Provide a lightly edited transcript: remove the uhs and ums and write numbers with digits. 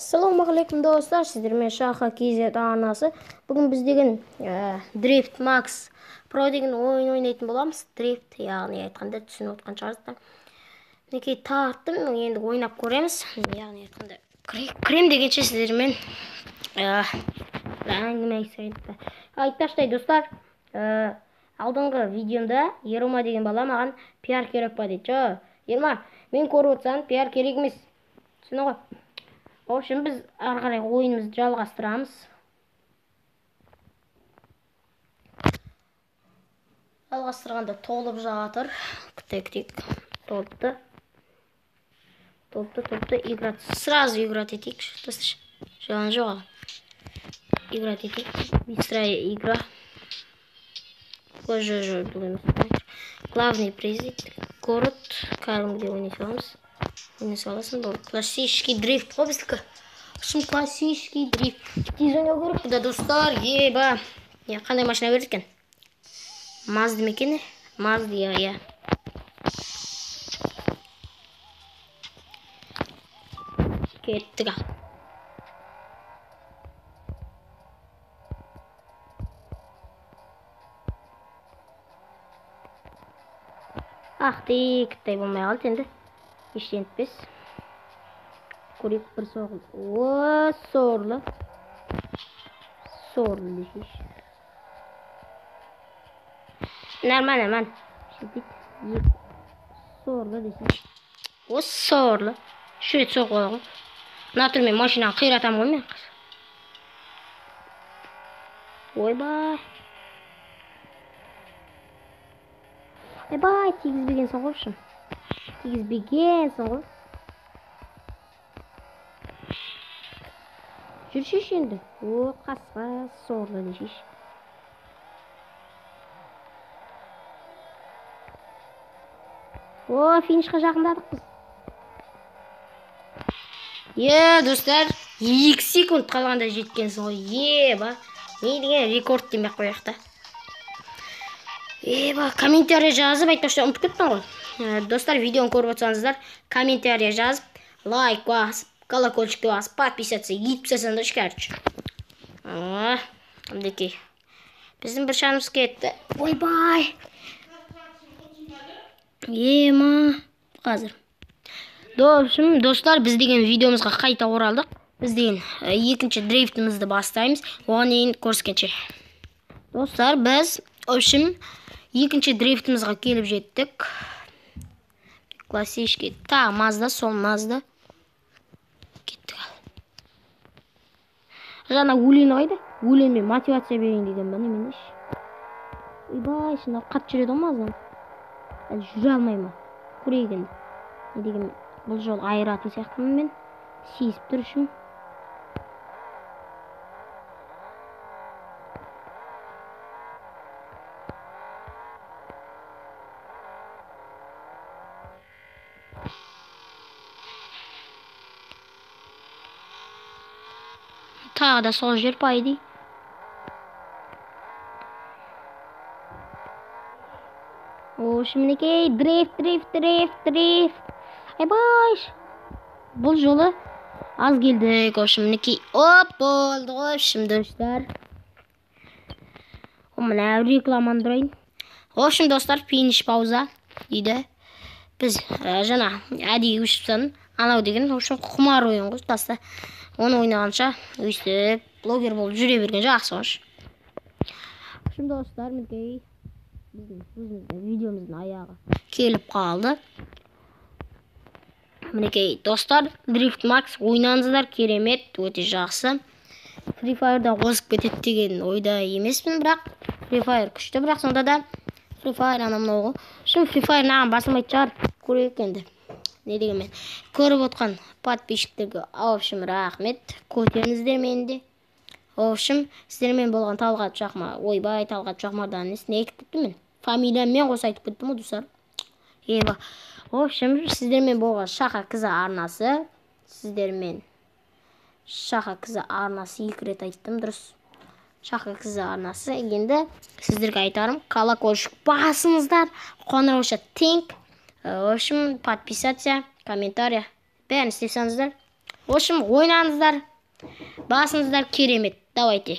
Assalamualaikum dostlar, sizlerмен Шаха KZ арнасы. Бүгін біз деген Drift Max Pro деген ойын ойнайтын боламыз. Drift, яғни айтқанда түсініп отқан шығарсыздар. Мінекей тарттым, енді ойнап көреміз. Яғни айтқанда крем дегенше сіздермен әңгіме айтайын. Айтпақтай достар, алдыңғы видеомда Ерма деген бала маған пиар керек па дейді. Ерма, мен көріп отырсаң пиар керек емес. Түсіну ғой. В общем, біз ары қарай ойынымызды жалғастырамыз. Жалғастырғанда толып жатыр. Күтейік. Толыпты. Играть. Сразу играть етейік. Жалан жоқ. Играть етейік. Быстрая игра. Главный приз. Город. Кәдімгідей ойнай саламыз. Классический дрифт қой біздікі. Классический дрифт. Тез ойнау керек бұда достар. Еба. Қандай машина берді екен? Мазды мекені? Мазды, я. Кеттік ал. Қытай болмай қалды енді. Ештен етпес. Көрек бір соғыл. Сорлы. Сорлы дешеш. Нормально. Сорлы дешеш. Сорлы. Шөйт соғыл ғой. Натырмен машинаны қиратам ғой мен. Ойбай. Ойбай, тегізбегенсің ғой шын. Тегізбегенсің ғой. Жүршеш енді. Қасқа сорлы дешеш. Финишқа жақындадық біз. Достар, 2 секунд қалғанда жеткенсің ғой. Ба. Не деген рекорд демек қояқта. Комментария жазып, айтпақшы ұмытып кеттім ғой. Достар, видеоны көріп отырсаңыздар, комментария жазып, лайк басып, колокольчикті басып, подписаться етіп тастасаңдар короче. Қамдекей. Біздің бір шанымыз кетті. Ойбай. Қазір. Достар, біз деген видеомызға қайта оралдық. Біз деген екінші дрифтімізді бастаймыз. Оған дейін көріскенше. Достар, біз екінші дрифтімізға келіп жеттік. Классический. Мазда, сол Мазда. Кеттік ал. Жаңа өлені қайда? Өленмен мотивация берейін деген ба, неменеш? Ойбай, шына қат жүреді Маздан. Жүре алмайма. Көрейген. Не деген бұл жол айыратын сияқтымын мен. Сейсіп тұр үшін. Тағы да сол жер пайды. Мінекей, дрифт. Айбай. Бұл жолы аз келдік. Мінекей, болды ғой, достар. Мына рекламаны тұрайын. Достар, финиш пауза дейді. Біз жаңа әдейі өшіпсін. Анау деген, құмар ойын ғой, таста. Оны ойнағанша өйстіп блогер болып жүре берген жақсы қош. Достар, мінекей біздің видеомыздың аяғы келіп қалды. Мінекей достар, Drift Max ойнаңыздар, керемет, өте жақсы. Free Fire'да қосып кетеді деген ойда емеспін, бірақ Free Fire күшті, бірақ сонда да Free Fire анамнау ғой. Free Fire наған басылмайды шығар, көрейік енді. Не деген мен көріп отқан подписчиктерге рахмет, көтеріңіздер менде. Сіздермен болған Талғат Жақма, ойбай Талғат Жақмардан несіне айтып кеттім мен. Фамилиямен қоса айтып кеттім ғой, достар. Сіздермен болған Шаха KZ арнасы. Сіздермен Шаха KZ арнасы 2 рет айттым, дұрыс. Шаха KZ арнасы. Енді сіздерге айтарым, колокольчик басыңыздар, қоңырауша теңк. Подписаться, комментария. Бәрін істесеңіздер. В общем, ойнаңыздар. Басыңыздар керемет. Давайте.